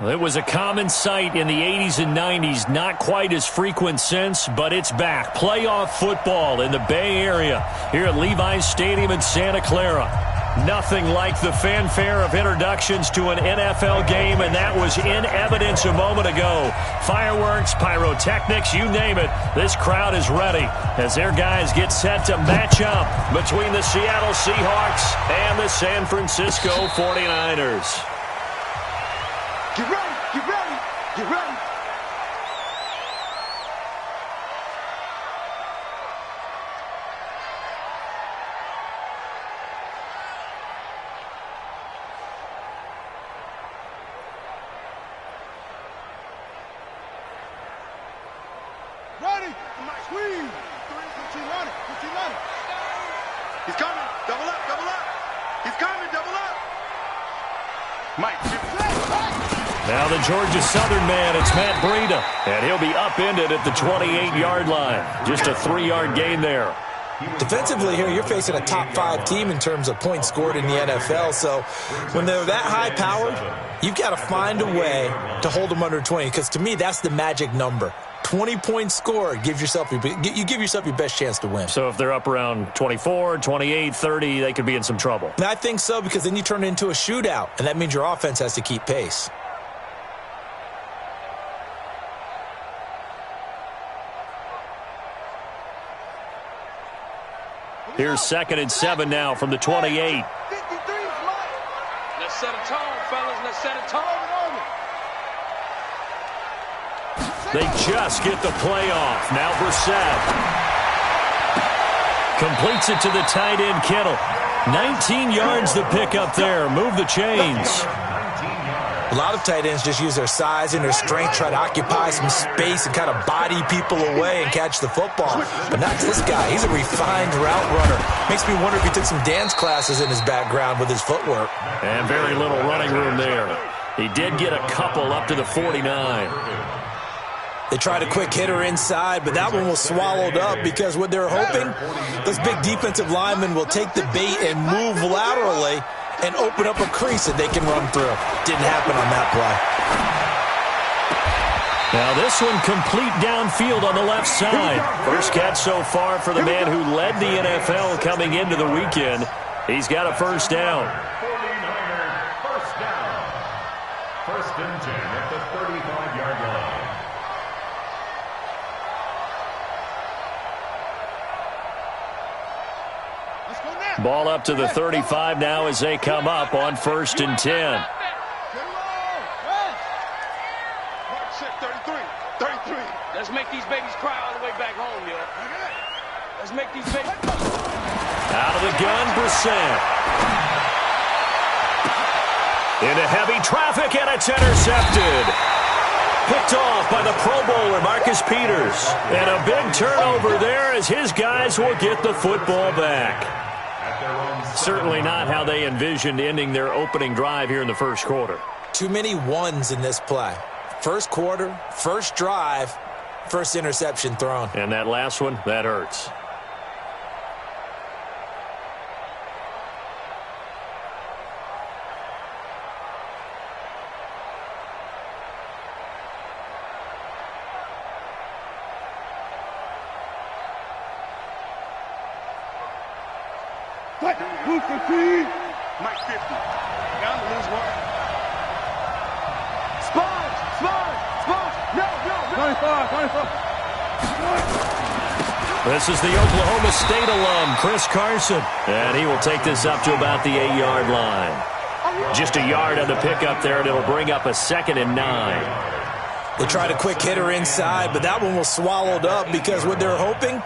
It was a common sight in the 80s and 90s, not quite as frequent since, but it's back. Playoff football in the Bay Area here at Levi's Stadium in Santa Clara. Nothing like the fanfare of introductions to an NFL game, and that was in evidence a moment ago. Fireworks, pyrotechnics, you name it. This crowd is ready as their guys get set to match up between the Seattle Seahawks and the San Francisco 49ers. Get ready, get ready, get ready. Ready, squeeze. He's coming, double up, double up. He's coming, double up. Mike, now the Georgia Southern man, it's Matt Breida, and he'll be upended at the 28-yard line. Just a 3-yard gain there. Defensively here, you're facing a top-5 team in terms of points scored in the NFL, so when they're that high-powered, you've got to find a way to hold them under 20, because to me, that's the magic number. 20 points scored, you give yourself your best chance to win. So if they're up around 24, 28, 30, they could be in some trouble. And I think so, because then you turn it into a shootout, and that means your offense has to keep pace. Here's 2nd and 7 now from the 28. Let's set a tone, fellas. Let's set a tone. They just get the play off. Now Brissett completes it to the tight end, Kittle. 19 yards to pick up there. Move the chains. A lot of tight ends just use their size and their strength, try to occupy some space and kind of body people away and catch the football. But not this guy. He's a refined route runner. Makes me wonder if he took some dance classes in his background with his footwork. And very little running room there. He did get a couple up to the 49. They tried a quick hitter inside, but that one was swallowed up because what they're hoping, those big defensive linemen will take the bait and move laterally and open up a crease that they can run through. Didn't happen on that play. Now this one complete downfield on the left side. First catch so far for the man who led the NFL coming into the weekend. He's got a first down. 49ers first down. 1st and 10 at the 35-yard line. Ball up to the 35 now as they come up on 1st and 10. 33. Let's make these babies cry all the way back home, yo. Let's make these babies. Out of the gun, Brissett. Into heavy traffic, and it's intercepted. Picked off by the Pro Bowler, Marcus Peters. And a big turnover there as his guys will get the football back. Certainly not how they envisioned ending their opening drive here in the first quarter. Too many ones in this play. First quarter, first drive, first interception thrown. And that last one, that hurts. Mike 50. Got to lose one. Spot. No. 24. This is the Oklahoma State alum, Chris Carson. And he will take this up to about the 8-yard line. Just a yard on the pickup there, and it'll bring up a 2nd and 9. They tried a quick hitter inside, but that one was swallowed up because what they're hoping,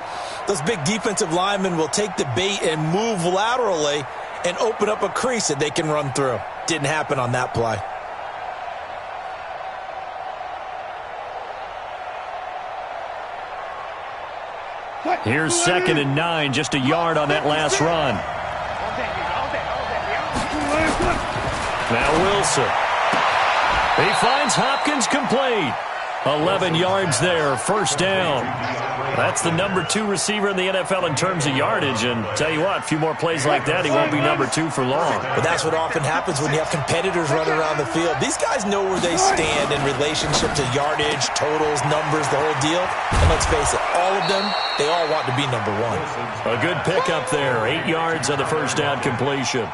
those big defensive linemen will take the bait and move laterally and open up a crease that they can run through. Didn't happen on that play. Here's 2nd and 9, just a yard on that last run. Now Wilson. He finds Hopkins complete. 11 yards there, first down. That's the number 2 receiver in the NFL in terms of yardage. And tell you what, a few more plays like that, he won't be number 2 for long. But that's what often happens when you have competitors running around the field. These guys know where they stand in relationship to yardage, totals, numbers, the whole deal. And let's face it, all of them, they all want to be number 1. A good pickup there, 8 yards on the first down completion.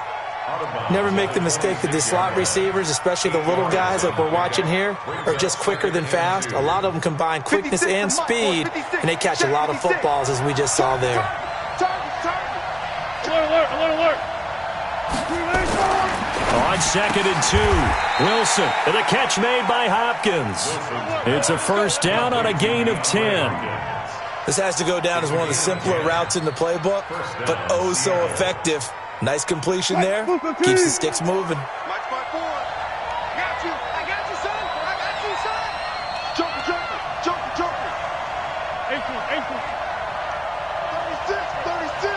Never make the mistake that the slot receivers, especially the little guys like we're watching here, are just quicker than fast. A lot of them combine quickness and speed, and they catch a lot of footballs, as we just saw there. Alert. On 2nd and 2, Wilson, and a catch made by Hopkins. It's a first down on a gain of 10. This has to go down as one of the simpler routes in the playbook, but oh so effective. Nice completion there. Keeps the sticks moving. Mike, my boy. I got you, son. Joker. Ankle. 36.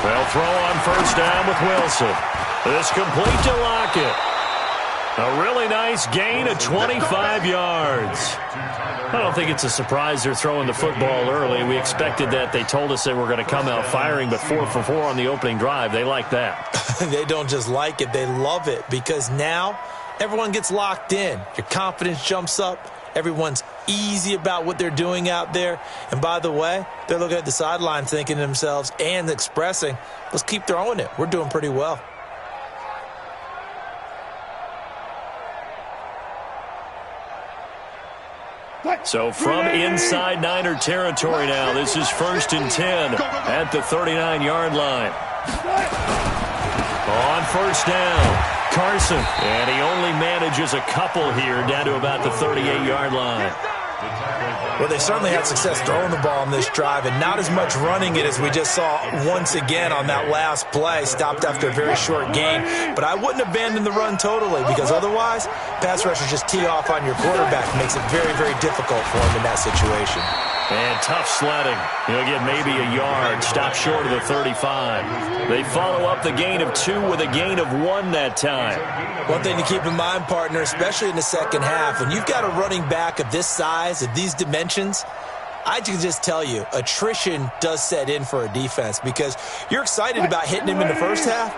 They'll throw on first down with Wilson. This complete to Lockett. A really nice gain of 25 yards. I don't think it's a surprise they're throwing the football early. We expected that. They told us they were going to come out firing, but 4 for 4 on the opening drive. They like that. They don't just like it, they love it, because now everyone gets locked in. Your confidence jumps up. Everyone's easy about what they're doing out there. And by the way, they're looking at the sideline thinking to themselves and expressing, let's keep throwing it. We're doing pretty well. So from inside Niner territory now, this is 1st and 10 at the 39-yard line. On first down, Carson, and he only manages a couple here down to about the 38-yard line. Well, they certainly had success throwing the ball on this drive, and not as much running it as we just saw once again on that last play. Stopped after a very short gain. But I wouldn't abandon the run totally, because otherwise, pass rushers just tee off on your quarterback. Makes it very, very difficult for him in that situation. And tough sledding. He'll get maybe a yard. Stop short of the 35. They follow up the gain of 2 with a gain of 1 that time. One thing to keep in mind, partner, especially in the second half, when you've got a running back of this size, of these dimensions, I can just tell you, attrition does set in for a defense, because you're excited about hitting him in the first half.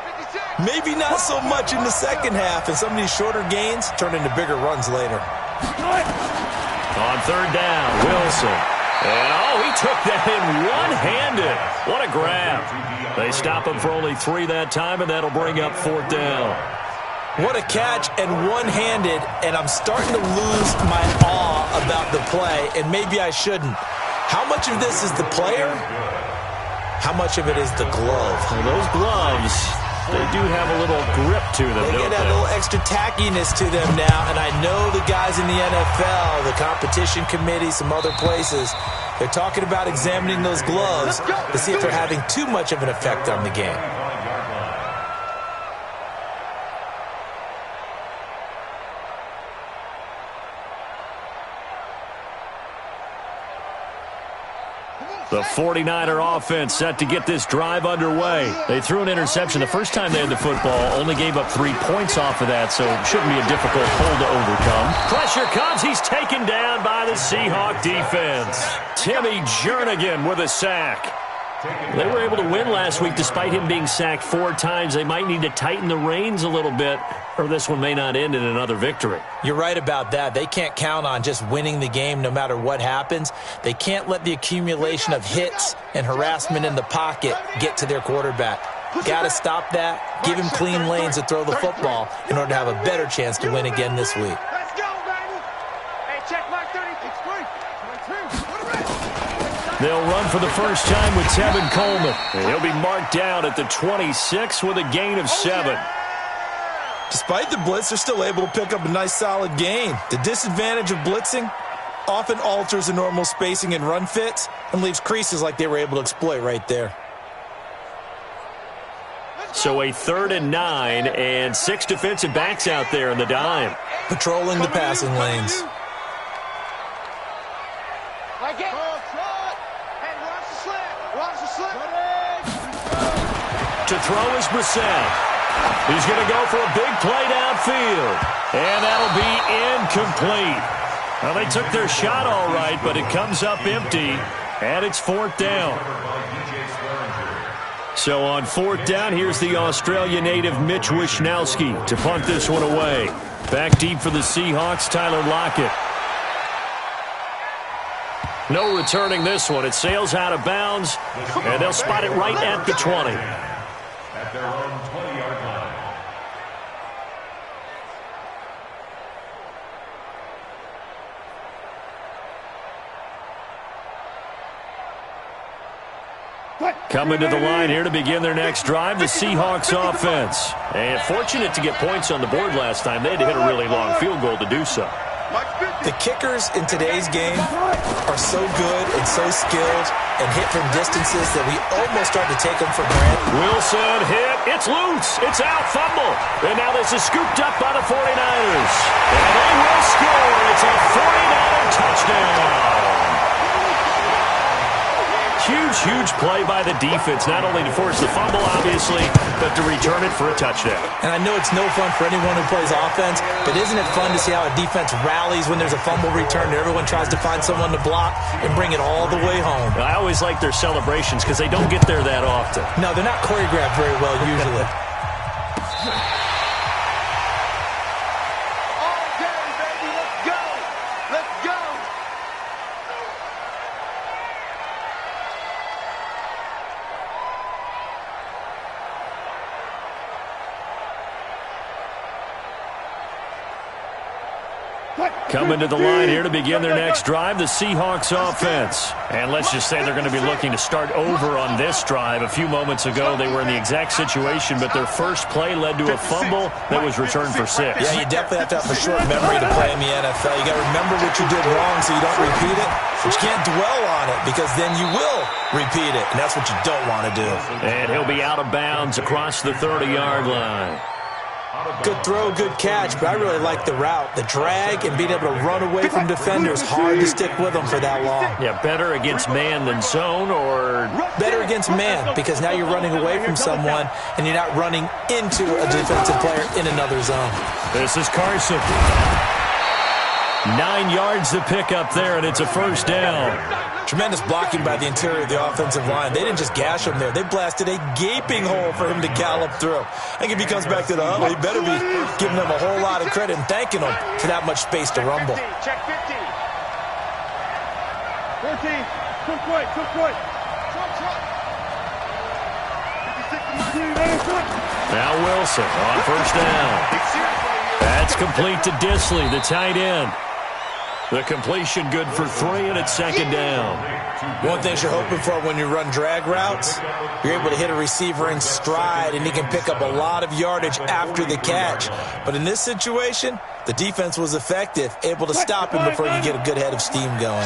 Maybe not so much in the second half, and some of these shorter gains turn into bigger runs later. On third down, Wilson. And, he took that in one-handed. What a grab. They stop him for only 3 that time, and that'll bring up 4th down. What a catch, and one-handed, and I'm starting to lose my awe about the play, and maybe I shouldn't. How much of this is the player? How much of it is the glove? Well, those gloves, they do have a little grip to them, They get that little extra tackiness to them now, and I know the guys in the NFL, the competition committee, some other places, they're talking about examining those gloves to see if they're having too much of an effect on the game. The 49er offense set to get this drive underway. They threw an interception the first time they had the football, only gave up 3 points off of that, so it shouldn't be a difficult hole to overcome. Pressure comes. He's taken down by the Seahawk defense. Timmy Jernigan with a sack. They were able to win last week despite him being sacked 4 times. They might need to tighten the reins a little bit, or this one may not end in another victory. You're right about that. They can't count on just winning the game no matter what happens. They can't let the accumulation of hits and harassment in the pocket get to their quarterback. Got to stop that, give him clean lanes to throw the football in order to have a better chance to win again this week. Let's go, baby. Hey, check mark 30. It's free. They'll run for the first time with Tevin Coleman. And he'll be marked down at the 26 with a gain of 7. Despite the blitz, they're still able to pick up a nice solid gain. The disadvantage of blitzing often alters the normal spacing and run fits and leaves creases like they were able to exploit right there. So a 3rd and 9 and 6 defensive backs out there in the dime. Patrolling the passing lanes. Like it. Hey, watch the slant. Watch the slant. To throw is Brissett. He's going to go for a big play downfield. And that'll be incomplete. Well, they took their shot all right, but it comes up empty, and it's 4th down. So on 4th down, here's the Australia native Mitch Wishnowsky to punt this one away. Back deep for the Seahawks, Tyler Lockett. No returning this one. It sails out of bounds, and they'll spot it right at the 20. At their own 20-yard line. Coming to the line here to begin their next drive, the Seahawks offense. And fortunate to get points on the board last time. They had to hit a really long field goal to do so. The kickers in today's game are so good and so skilled and hit from distances that we almost start to take them for granted. Wilson hit. It's loose. It's out. Fumble. And now this is scooped up by the 49ers. And they will score. It's a 49er touchdown. Huge play by the defense, not only to force the fumble, obviously, but to return it for a touchdown. And I know it's no fun for anyone who plays offense, but isn't it fun to see how a defense rallies when there's a fumble return and everyone tries to find someone to block and bring it all the way home? I always like their celebrations because they don't get there that often. No, they're not choreographed very well usually. Coming to the line here to begin their next drive, the Seahawks offense. And let's just say they're going to be looking to start over on this drive. A few moments ago, they were in the exact situation, but their first play led to a fumble that was returned for 6. Yeah, you definitely have to have a short memory to play in the NFL. You got to remember what you did wrong so you don't repeat it. But you can't dwell on it because then you will repeat it, and that's what you don't want to do. And he'll be out of bounds across the 30-yard line. Good throw, good catch, but I really like the route. The drag and being able to run away from defenders, hard to stick with them for that long. Yeah, better against man than zone, or better against man, because now you're running away from someone and you're not running into a defensive player in another zone. This is Carson. 9 yards to pick up there, and it's a first down. Tremendous blocking by the interior of the offensive line. They didn't just gash him there. They blasted a gaping hole for him to gallop through. I think if he comes back to the huddle, he better be giving them a whole lot of credit and thanking them for that much space to rumble. Check 50. 14. Quick point. Now Wilson on first down. That's complete to Disley, the tight end. The completion good for 3, and it's second down. One thing you're hoping for when you run drag routes, you're able to hit a receiver in stride, and he can pick up a lot of yardage after the catch. But in this situation, the defense was effective, able to stop him before you get a good head of steam going.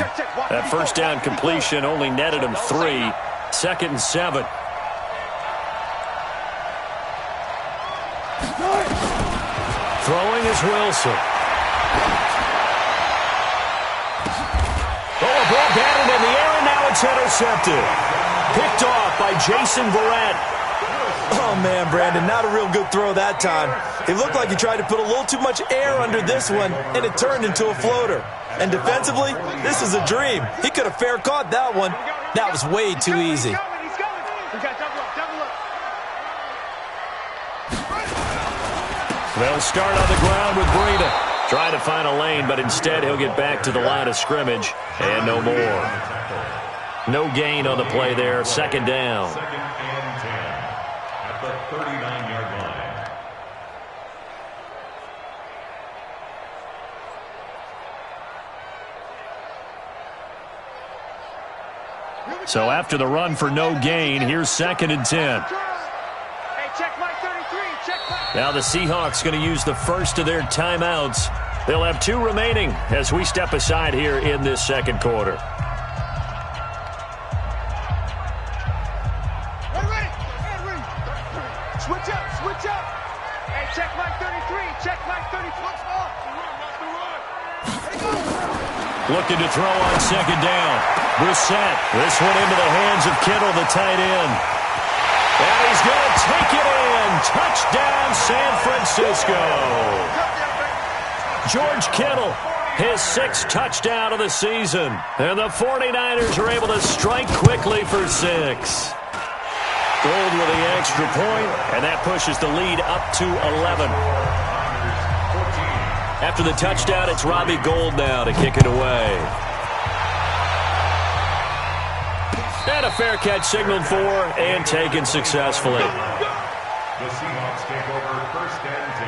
That first down completion only netted him 3. Second and 7. Throwing is Wilson. Ball batted in the air, and now it's intercepted. Picked off by Jason Verrett. Oh, man, Brandon, not a real good throw that time. It looked like he tried to put a little too much air under this one, and it turned into a floater. And defensively, this is a dream. He could have fair caught that one. That was way too easy. They'll start on the ground with Breida. Trying to find a lane, but instead he'll get back to the line of scrimmage, and no more. No gain on the play there. Second down. Second and 10 at the 39-yard line. So after the run for no gain, here's second and 10. Now the Seahawks going to use the first of their timeouts. They'll have 2 remaining as we step aside here in this second quarter. Switch up. Hey, check Mike 33. Check Mike 34. Looking to throw on second down. Brissett. This one into the hands of Kittle, the tight end. And he's going to take it in. Touchdown, San Francisco. George Kittle, his 6th touchdown of the season. And the 49ers are able to strike quickly for 6. Gold with the extra point, and that pushes the lead up to 11. After the touchdown, it's Robbie Gould now to kick it away. And a fair catch signaled for and taken successfully. The Seahawks take over 1st and 10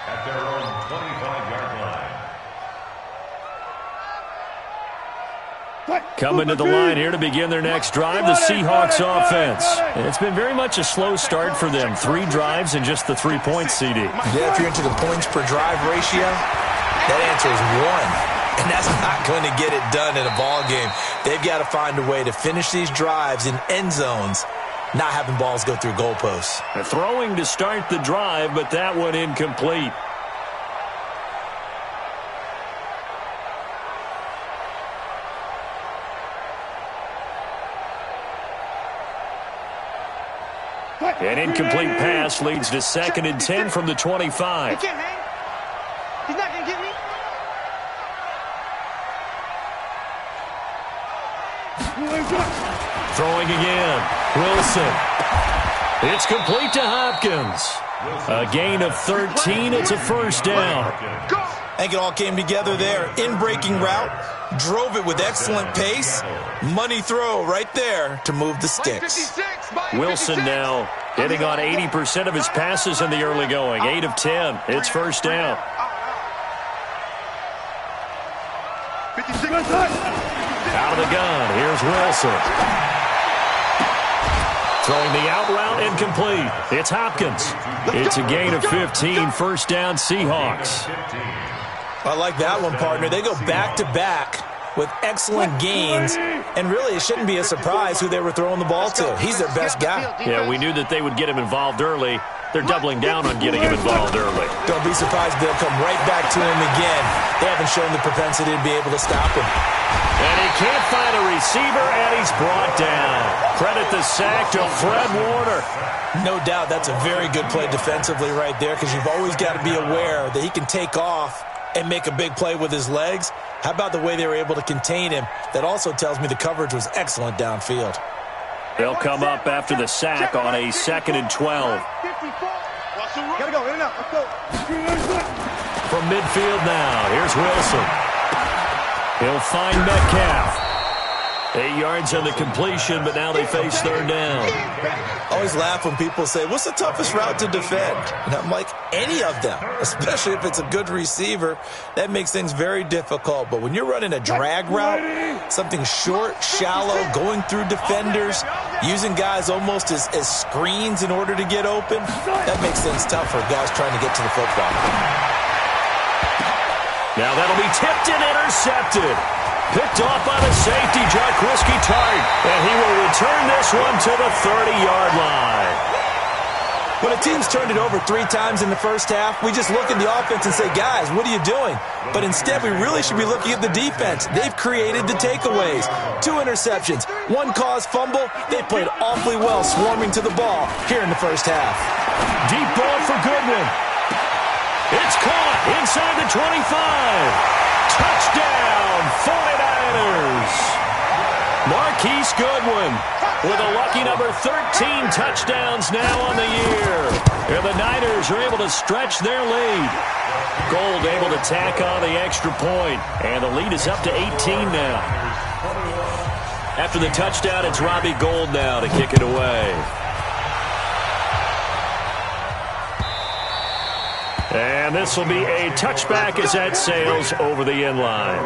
at their own 25-yard line. Coming to the line here to begin their next drive, the Seahawks offense. And it's been very much a slow start for them. 3 drives and just the 3 points, CD. Yeah, if you're into the points per drive ratio, that answer is 1. And that's not going to get it done in a ball game. They've got to find a way to finish these drives in end zones, not having balls go through goalposts. Throwing to start the drive, but that one incomplete. An incomplete pass leads to 2nd and 10 from the 25. He can't hang. He's not going to get me. Throwing again. Wilson. It's complete to Hopkins. A gain of 13. It's a 1st down. I think it all came together there. In-breaking route. Drove it with excellent pace. Money throw right there to move the sticks. Wilson now hitting on 80% of his passes in the early going. 8 of 10. It's 1st down. Out of the gun. Here's Wilson. Throwing the out route incomplete. It's Hopkins. It's a gain of 15. 1st down Seahawks. I like that one, partner. They go back-to-back with excellent gains, and really it shouldn't be a surprise who they were throwing the ball to. He's their best guy. Yeah, we knew that they would get him involved early. They're doubling down on getting him involved early. Don't be surprised they'll come right back to him again. They haven't shown the propensity to be able to stop him. And he can't find a receiver, and he's brought down. Credit the sack to Fred Warner. No doubt that's a very good play defensively right there, because you've always got to be aware that he can take off and make a big play with his legs. How about the way they were able to contain him? That also tells me the coverage was excellent downfield. They'll come up after the sack on a 2nd and 12. Gotta go, in and out, let's go. From midfield now, here's Wilson. He'll find Metcalf. 8 yards on the completion, but now they face 3rd down. I always laugh when people say, what's the toughest route to defend? And I'm like, any of them, especially if it's a good receiver. That makes things very difficult. But when you're running a drag route, something short, shallow, going through defenders, using guys almost as screens in order to get open, that makes things tough for guys trying to get to the football. Now that'll be tipped and intercepted. Picked off by the safety, Jaquiski Tartt. And he will return this one to the 30-yard line. When a team's turned it over 3 times in the first half, we just look at the offense and say, guys, what are you doing? But instead, we really should be looking at the defense. They've created the takeaways. 2 interceptions, 1 caused fumble. They played awfully well swarming to the ball here in the first half. Deep ball for Goodwin. It's caught inside the 25. Touchdown, 49ers. Marquise Goodwin with a lucky number 13 touchdowns now on the year. And the Niners are able to stretch their lead. Gould able to tack on the extra point. And the lead is up to 18 now. After the touchdown, it's Robbie Gould now to kick it away. And this will be a touchback as that sails over the end line.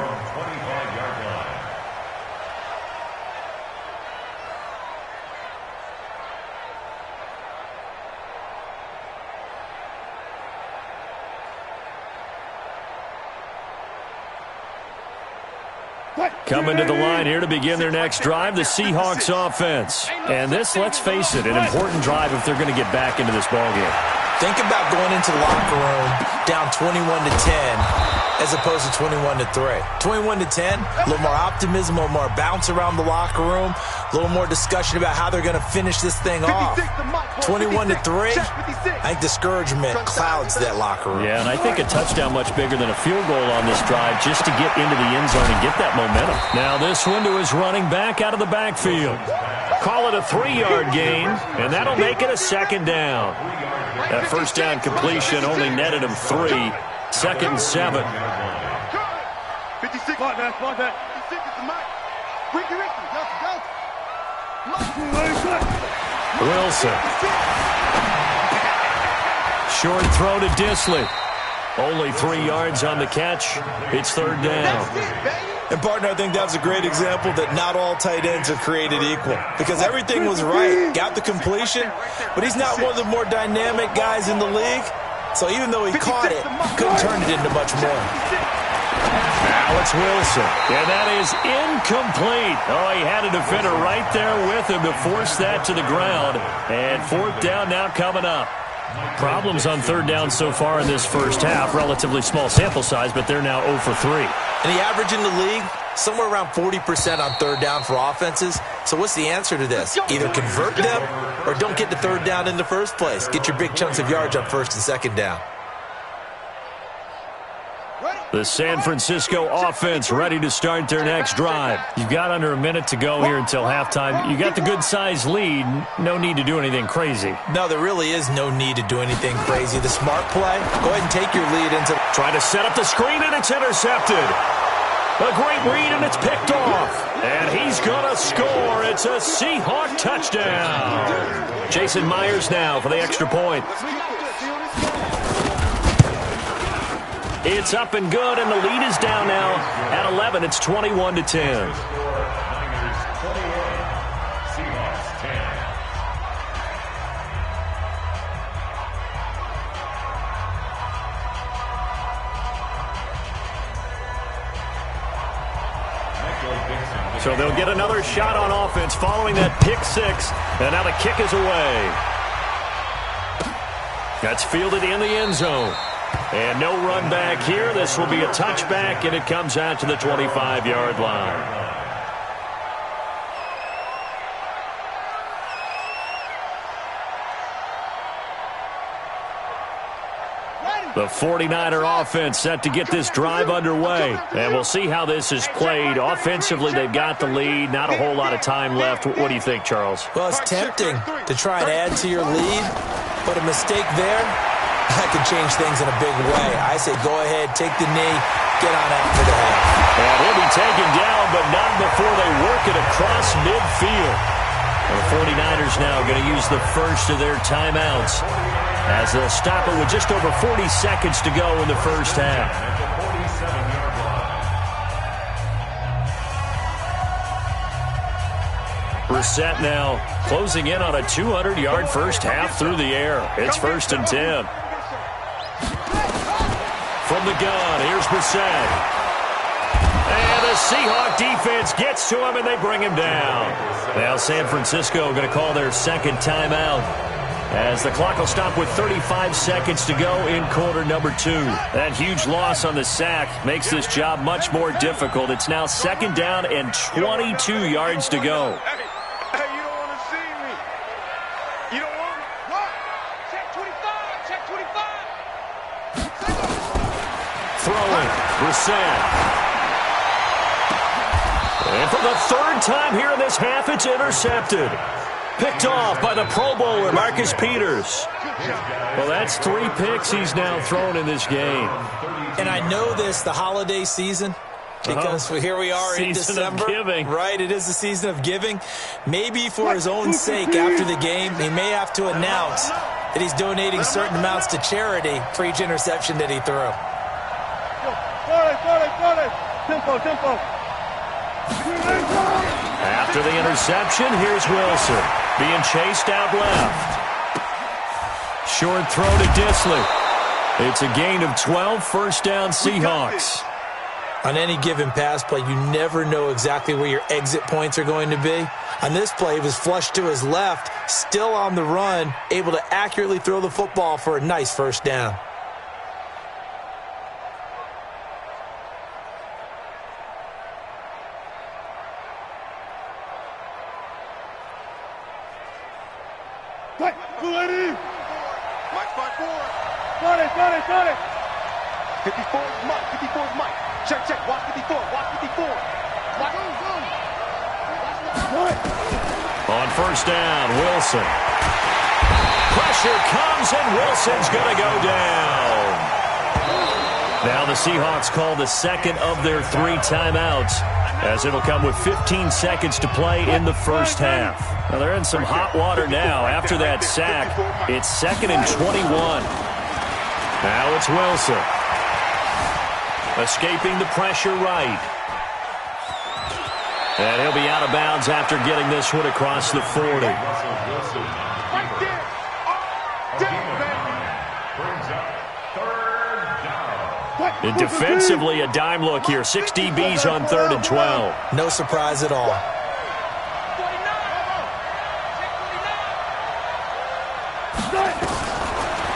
Coming to the line here to begin their next drive, the Seahawks offense. And this, let's face it, an important drive if they're going to get back into this ballgame. Think about going into the locker room down 21-10 as opposed to 21-3. 21-10, a little more optimism, a little more bounce around the locker room, a little more discussion about how they're going to finish this thing off. 21-3, I think discouragement clouds that locker room. Yeah, and I think a touchdown much bigger than a field goal on this drive just to get into the end zone and get that momentum. Now this one to his running back out of the backfield. Call it a 3-yard gain, and that'll make it a second down. That first down completion only netted him 3. Second and 7. 56. Come on, man. 56 is the mic. Ricky. Wilson. Short throw to Disley. Only 3 yards on the catch. It's third down. And, partner, I think that's a great example that not all tight ends are created equal. Because everything was right. Got the completion, but he's not one of the more dynamic guys in the league. So even though he caught it, couldn't turn it into much more. Alex Wilson. And that is incomplete. Oh, he had a defender right there with him to force that to the ground. And fourth down now coming up. Problems on third down so far in this first half. Relatively small sample size, but they're now 0 for 3. And the average in the league, somewhere around 40% on third down for offenses. So what's the answer to this? Either convert them or don't get to third down in the first place. Get your big chunks of yards on first and second down. The San Francisco offense ready to start their next drive. You've got under a minute to go here until halftime. You got the good-sized lead. No need to do anything crazy. No, there really is no need to do anything crazy. The smart play, go ahead and take your lead into... Trying to set up the screen, and it's intercepted. A great read, and it's picked off. And he's going to score. It's a Seahawk touchdown. Jason Myers now for the extra point. It's up and good, and the lead is down now at 11. It's 21-10. Niners 28, Seahawks 10. So they'll get another shot on offense following that pick 6, and now the kick is away. That's fielded in the end zone. And no run back here. This will be a touchback, and it comes out to the 25-yard line. The 49er offense set to get this drive underway. And we'll see how this is played. Offensively, they've got the lead. Not a whole lot of time left. What do you think, Charles? Well, it's tempting to try and add to your lead, but a mistake there, that could change things in a big way. I say go ahead, take the knee, get on out for the half. And he'll be taken down, but not before they work it across midfield. And the 49ers now going to use the first of their timeouts as they'll stop it with just over 40 seconds to go in the first half. Brissett now closing in on a 200-yard first half through the air. It's 1st and 10. From the gun, here's Brissett. And the Seahawk defense gets to him, and they bring him down. Now San Francisco going to call their second timeout as the clock will stop with 35 seconds to go in quarter number 2. That huge loss on the sack makes this job much more difficult. It's now 2nd down and 22 yards to go. Hey, you don't want to see me. You don't want me. What? Check 25. Check 25. Throwing. Brissett. And for the 3rd time here in this half, it's intercepted. Picked off by the Pro Bowler, Marcus Peters. Well, that's 3 picks he's now thrown in this game. And I know this, the holiday season, because here we are in December. Season of giving. Right, it is the season of giving. Maybe for his own sake after the game, he may have to announce that he's donating certain amounts to charity for each interception that he threw. Tempo. After the interception, here's Wilson. Being chased out left. Short throw to Disley. It's a gain of 12, first down Seahawks. On any given pass play, you never know exactly where your exit points are going to be. On this play, he was flushed to his left, still on the run, able to accurately throw the football for a nice first down. Mike 5-4. Got it. 54 is Mike. 54 is Mike. Check. Watch 54. Watch 54. Watch. On first down, Wilson. Pressure comes, and Wilson's going to go down. Now the Seahawks call the second of their 3 timeouts, as it'll come with 15 seconds to play in the first half. Now they're in some hot water now after that sack. It's 2nd and 21. Now it's Wilson. Escaping the pressure right. And he'll be out of bounds after getting this one across the 40. Right there. Brings up 3rd down. And defensively, a dime look here. 6 DBs on 3rd and 12. No surprise at all.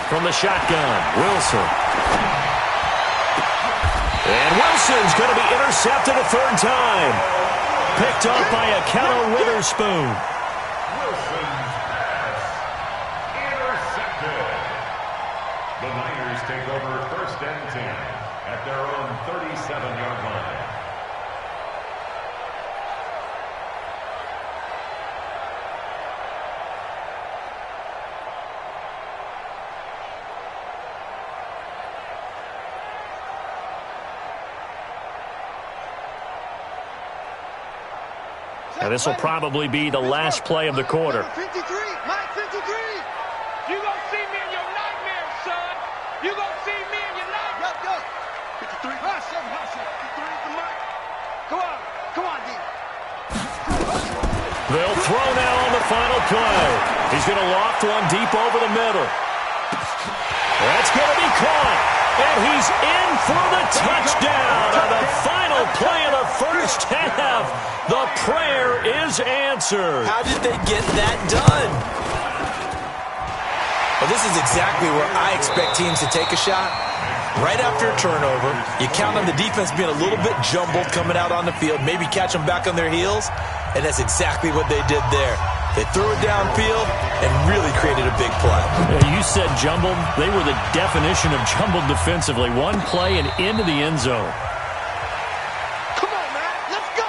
From the shotgun, Wilson. And Wilson's going to be intercepted a 3rd time. Picked up by a Akello Witherspoon. Wilson's pass intercepted. The Niners take over 1st and 10 at their own 37-yard line. Now this will probably be the last play of the quarter. 53. Mike 53. You gonna see me in your nightmares, son. You gonna see me in your nightmares. Go. 53. Hush him. 53 is the Mike. Come on, D. They'll throw now on the final play. He's going to loft one deep over the middle. That's going to be caught. And he's in for the touchdown on the final play of the first half. The prayer is answered. How did they get that done? Well, this is exactly where I expect teams to take a shot. Right after a turnover, you count on the defense being a little bit jumbled coming out on the field, maybe catch them back on their heels, and that's exactly what they did there. They threw it downfield and really created a big play. You said jumbled. They were the definition of jumbled defensively. One play and into the end zone. Come on, man. Let's go.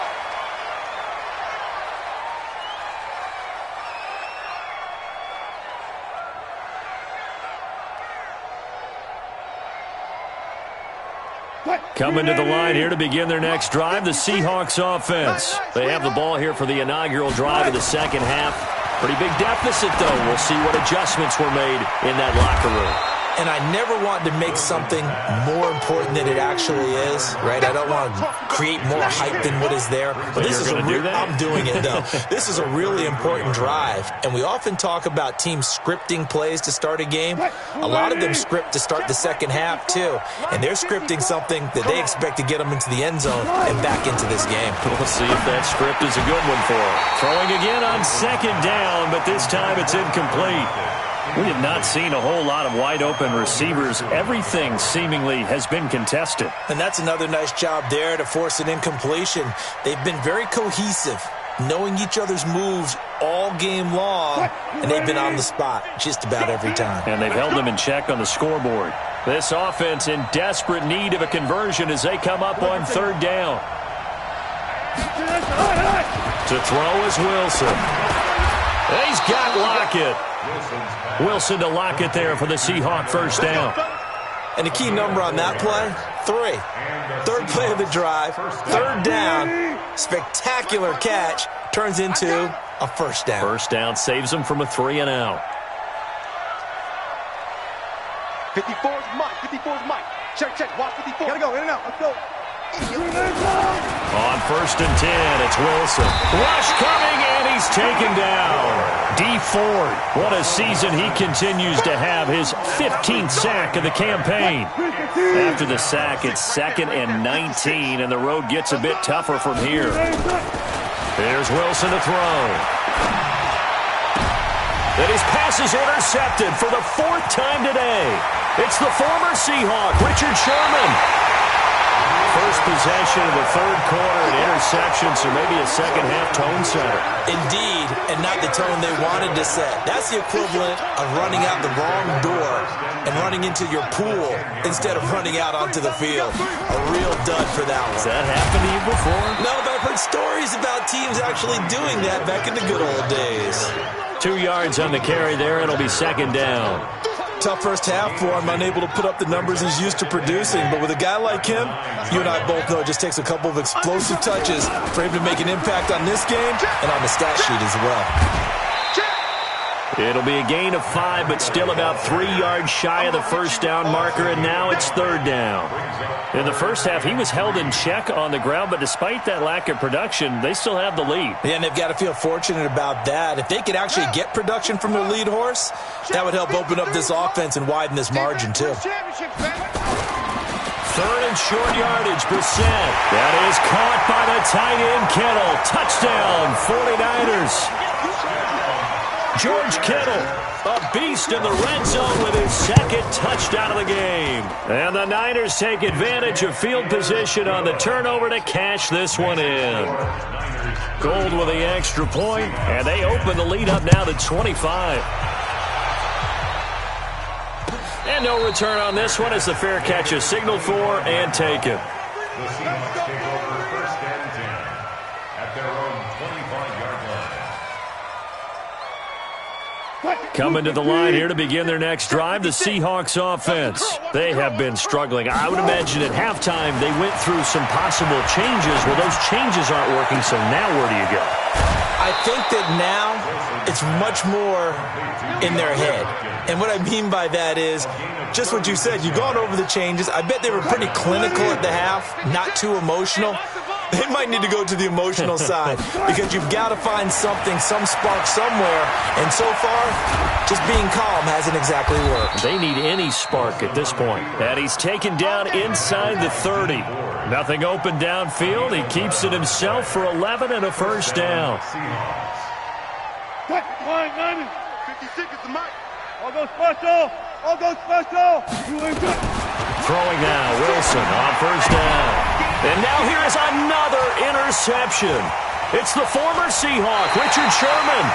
Coming to the line here to begin their next drive, the Seahawks offense. They have the ball here for the inaugural drive of the second half. Pretty big deficit, though. We'll see what adjustments were made in that locker room. And I never want to make something more important than it actually is, right? I don't want to create more hype than what is there. But this is I'm doing it, though. This is a really important drive. And we often talk about teams scripting plays to start a game. A lot of them script to start the second half, too. And they're scripting something that they expect to get them into the end zone and back into this game. We'll see if that script is a good one for them. Throwing again on second down, but this time it's incomplete. We have not seen a whole lot of wide-open receivers. Everything seemingly has been contested. And that's another nice job there to force an incompletion. They've been very cohesive, knowing each other's moves all game long, and they've been on the spot just about every time. And they've held them in check on the scoreboard. This offense in desperate need of a conversion as they come up on third down. To throw is Wilson. He's got Lockett. Wilson to Lockett there for the Seahawk first down. And the key number on that play, 3. Third play of the drive, third down, spectacular catch, turns into a first down. First down saves them from a 3 and out. 54 is Mike. 54 is Mike. Check. Watch 54. Gotta go, in and out. Let's go. On first and 10, it's Wilson. Rush coming, and he's taken down. D Ford, what a season he continues to have. His 15th sack of the campaign. After the sack, it's 2nd and 19, and the road gets a bit tougher from here. Here's Wilson to throw. And his pass is intercepted for the 4th time today. It's the former Seahawk, Richard Sherman. first possession of the third quarter, an interception, so maybe a second-half tone setter. Indeed, and not the tone they wanted to set. That's the equivalent of running out the wrong door and running into your pool instead of running out onto the field. A real dud for that one. Has that happened to you before? No, but I've heard stories about teams actually doing that back in the good old days. 2 yards on the carry there. It'll be second down. Tough first half for him, unable to put up the numbers he's used to producing. But with a guy like him, you and I both know it just takes a couple of explosive touches for him to make an impact on this game and on the stat sheet as well. It'll be a gain of 5, but still about 3 yards shy of the first down marker, and now it's third down. In the first half, he was held in check on the ground, but despite that lack of production, they still have the lead. Yeah, and they've got to feel fortunate about that. If they could actually get production from their lead horse, that would help open up this offense and widen this margin, too. Third and short yardage, Brissett. That is caught by the tight end, Kittle. Touchdown, 49ers. George Kittle, a beast in the red zone with his second touchdown of the game. And the Niners take advantage of field position on the turnover to cash this one in. Gold with the extra point, and they open the lead up now to 25. And no return on this one as the fair catch is signaled for and taken. The Seahawks take over first and 10 at their own 25-yard line. Coming to the line here to begin their next drive, the Seahawks offense. They have been struggling. I would imagine at halftime they went through some possible changes. Well, those changes aren't working, so now where do you go? I think that now it's much more in their head. And what I mean by that is just what you said. You've gone over the changes. I bet they were pretty clinical at the half, not too emotional. They might need to go to the emotional side because you've got to find something, some spark somewhere. And so far, just being calm hasn't exactly worked. They need any spark at this point. And he's taken down inside the 30. Nothing open downfield. He keeps it himself for 11 and a first down. 56 is the mic. All go special. All go special. Throwing now, Wilson on first down. And now here is another interception. It's the former Seahawk, Richard Sherman.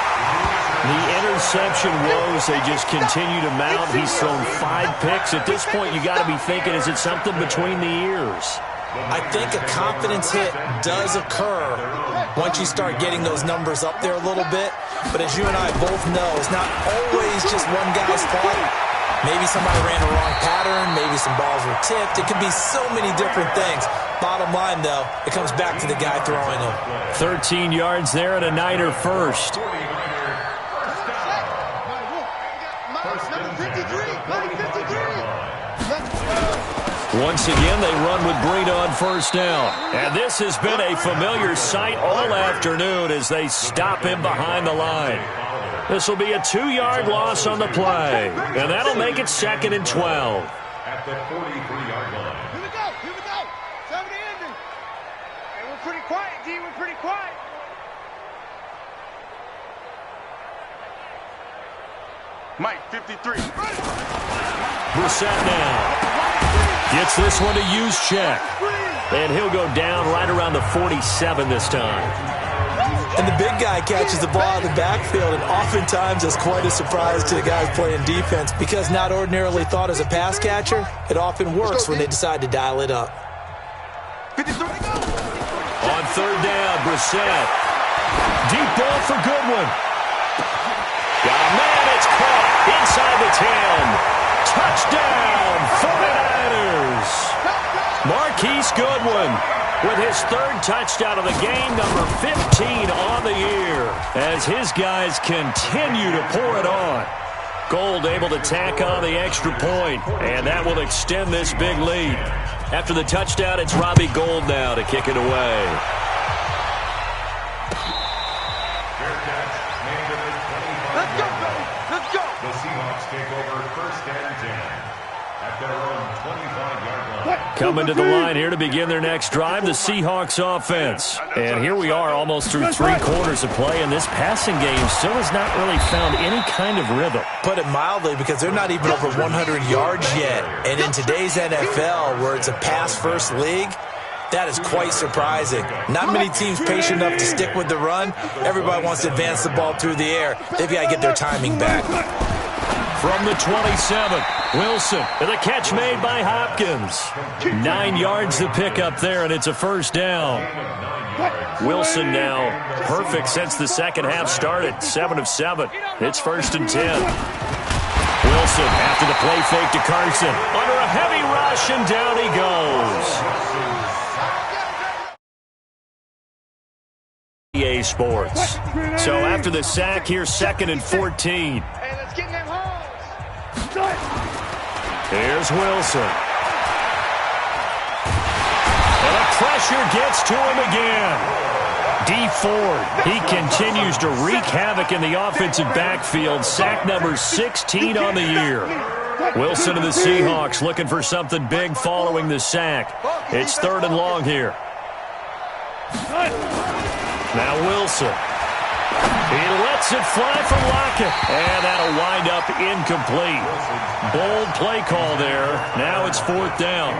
The interception woes, they just continue to mount. He's thrown 5 picks. At this point, you got to be thinking, is it something between the ears? I think a confidence hit does occur once you start getting those numbers up there a little bit. But as you and I both know, it's not always just one guy's fault. Maybe somebody ran a wrong pattern. Maybe some balls were tipped. It could be so many different things. Bottom line, though, it comes back to the guy throwing them. 13 yards there and a Niner first. Once again, they run with Breed on first down. And this has been a familiar sight all afternoon as they stop him behind the line. This will be a 2-yard loss on the play. And that'll make it second and 12. At the 43-yard line. Here we go. Here we go. 70 ending. Hey, we're pretty quiet, D. We're pretty quiet. Mike, 53. Brissett now. Gets this one to use check. And he'll go down right around the 47 this time. And the big guy catches the ball out of the backfield and oftentimes is quite a surprise to the guys playing defense because not ordinarily thought as a pass catcher, it often works when they decide to dial it up. 53. On third down, Brissett. Deep ball for Goodwin. Got a man, it's caught inside the 10. Touchdown, 49ers. Marquise Goodwin with his third touchdown of the game, number 15 on the year, as his guys continue to pour it on. Gold able to tack on the extra point, and that will extend this big lead. After the touchdown, it's Robbie Gould now to kick it away. Let's go, baby. Let's go. The Seahawks take over first and 10 at their own 25-yard line. Coming to the line here to begin their next drive, the Seahawks offense. And here we are almost through 3 quarters of play, and this passing game still has not really found any kind of rhythm. Put it mildly, because they're not even over 100 yards yet. And in today's NFL, where it's a pass-first league, That is quite surprising. Not many teams patient enough to stick with the run. Everybody wants to advance the ball through the air. They've got to get their timing back. From the 27, Wilson, and the catch made by Hopkins. 9 yards to pick up there, and it's a first down. Wilson now perfect since the second half started. 7 of 7. It's 1st and 10. Wilson after the play fake to Carson. Under a heavy rush, and down he goes. EA Sports. So after the sack, here's 2nd and 14. Hey, let's get in them holes. Here's Wilson. And the pressure gets to him again. D. Ford, he continues to wreak havoc in the offensive backfield. Sack number 16 on the year. Wilson and the Seahawks looking for something big following the sack. It's 3rd and long here. Now Wilson. He lets it fly for Lockett. And that'll wind up incomplete. Bold play call there. Now it's 4th down.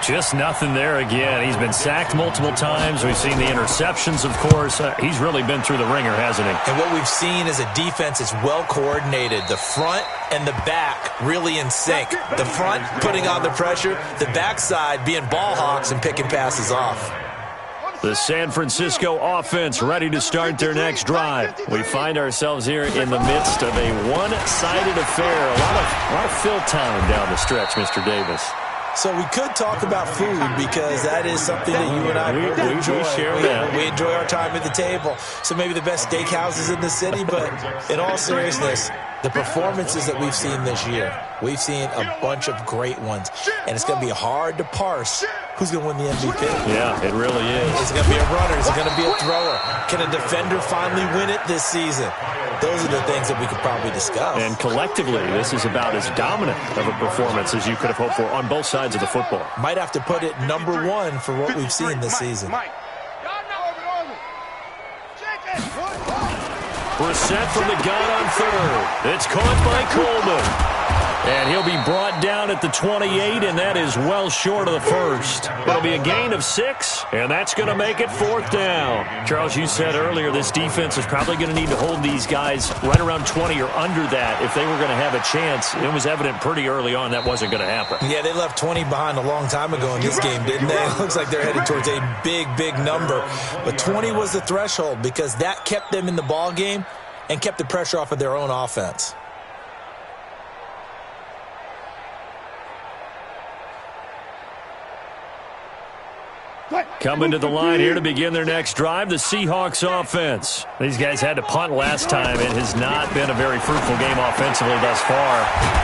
Just nothing there again. He's been sacked multiple times. We've seen the interceptions, of course. He's really been through the ringer, hasn't he? And what we've seen is a defense that's well coordinated. The front and the back really in sync. The front putting on the pressure. The backside being ball hawks and picking passes off. The San Francisco offense ready to start their next drive. We find ourselves here in the midst of a one-sided affair. A lot of fill time down the stretch, Mr. Davis. So we could talk about food because that is something that you and I enjoy. We share that. We enjoy our time at the table. So maybe the best steakhouses in the city, but in all seriousness, the performances that we've seen this year, we've seen a bunch of great ones, and it's going to be hard to parse who's going to win the MVP. Yeah, it really is. Is it going to be a runner? Is it going to be a thrower? Can a defender finally win it this season? Those are the things that we could probably discuss. And collectively, this is about as dominant of a performance as you could have hoped for on both sides of the football. Might have to put it number 1 for what we've seen this season. Brissett from the gun on 3rd. It's caught by Coleman. And he'll be brought down at the 28, and that is well short of the first. It'll be a gain of 6, and that's going to make it 4th down. Charles, you said earlier this defense is probably going to need to hold these guys right around 20 or under that if they were going to have a chance. It was evident pretty early on that wasn't going to happen. Yeah, they left 20 behind a long time ago in this game, didn't they? It looks like they're headed towards a big, big number. But 20 was the threshold because that kept them in the ball game and kept the pressure off of their own offense. Coming to the line here to begin their next drive, the Seahawks offense. These guys had to punt last time. It has not been a very fruitful game offensively thus far.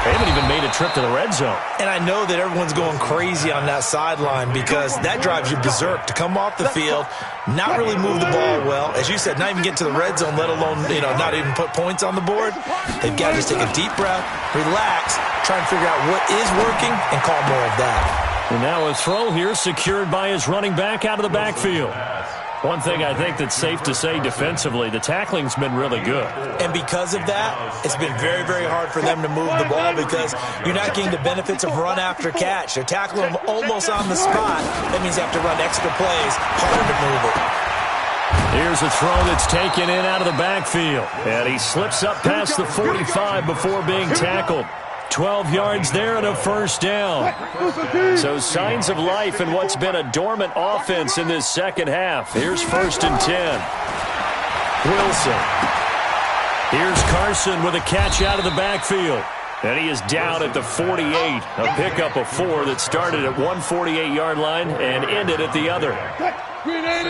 They haven't even made a trip to the red zone. And I know that everyone's going crazy on that sideline because that drives you berserk to come off the field, not really move the ball well. As you said, not even get to the red zone, let alone, not even put points on the board. They've got to just take a deep breath, relax, try and figure out what is working and call more of that. And now a throw here secured by his running back out of the backfield. One thing I think that's safe to say defensively, the tackling's been really good. And because of that, it's been very, very hard for them to move the ball because you're not getting the benefits of run after catch. They're tackling them almost on the spot. That means you have to run extra plays, harder to move it. Here's a throw that's taken in out of the backfield. And he slips up past the 45 before being tackled. 12 yards there and a first down. So signs of life in what's been a dormant offense in this second half. Here's 1st and 10. Wilson. Here's Carson with a catch out of the backfield. And he is down at the 48. A pickup of 4 that started at 148-yard line and ended at the other.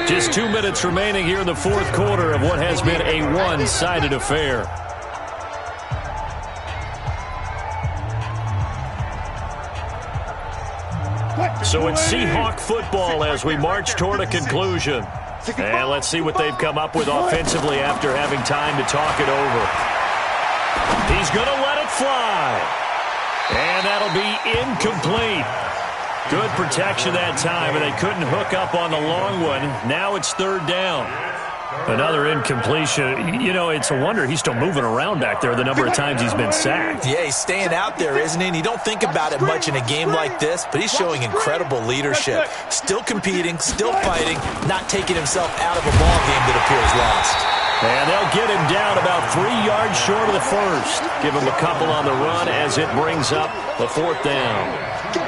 Just 2 minutes remaining here in the 4th quarter of what has been a one-sided affair. So it's Seahawk football as we march toward a conclusion. And let's see what they've come up with offensively after having time to talk it over. He's going to let it fly. And that'll be incomplete. Good protection that time, and they couldn't hook up on the long one. Now it's 3rd down. Another incompletion. You know, it's a wonder he's still moving around back there the number of times he's been sacked. Yeah, he's staying out there, isn't he? And you don't think about it much in a game like this, but he's showing incredible leadership. Still competing, still fighting, not taking himself out of a ball game that appears lost. And they'll get him down about 3 yards short of the first. Give him a couple on the run as it brings up the 4th down.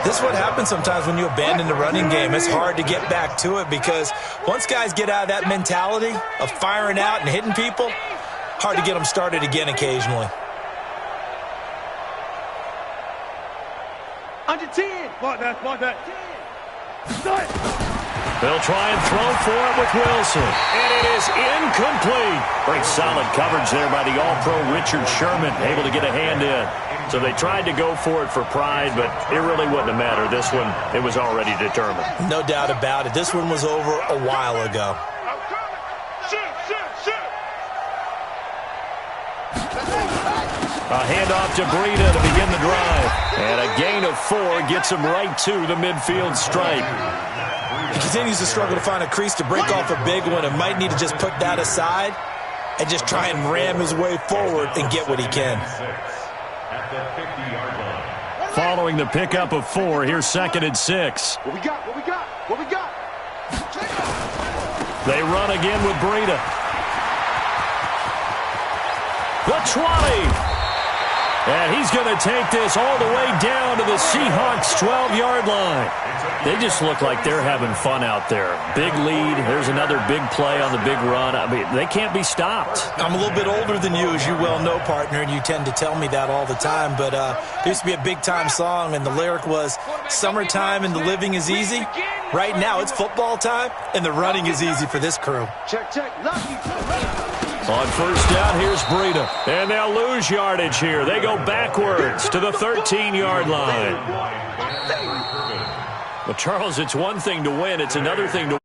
This is what happens sometimes when you abandon the running game. It's hard to get back to it because once guys get out of that mentality of firing out and hitting people, hard to get them started again occasionally. Under 10. Mark that. They'll try and throw for it with Wilson. And it is incomplete. Great solid coverage there by the All-Pro Richard Sherman, able to get a hand in. So they tried to go for it for pride, but it really wouldn't have mattered. This one, it was already determined. No doubt about it. This one was over a while ago. A handoff to Breida to begin the drive. And a gain of 4 gets him right to the midfield stripe. He continues to struggle to find a crease to break off a big one and might need to just put that aside and just try and ram his way forward and get what he can. Following the pickup of 4, here's 2nd and 6. What we got? They run again with Breida. The 20. And he's going to take this all the way down to the Seahawks' 12-yard line. They just look like they're having fun out there. Big lead. There's another big play on the big run. I mean, they can't be stopped. I'm a little bit older than you, as you well know, partner, and you tend to tell me that all the time. But there used to be a big-time song, and the lyric was, "Summertime and the living is easy." Right now, it's football time, and the running is easy for this crew. Check. Lucky. On 1st down, here's Breida. And they'll lose yardage here. They go backwards to the 13-yard line. But, Charles, it's one thing to win. It's another thing to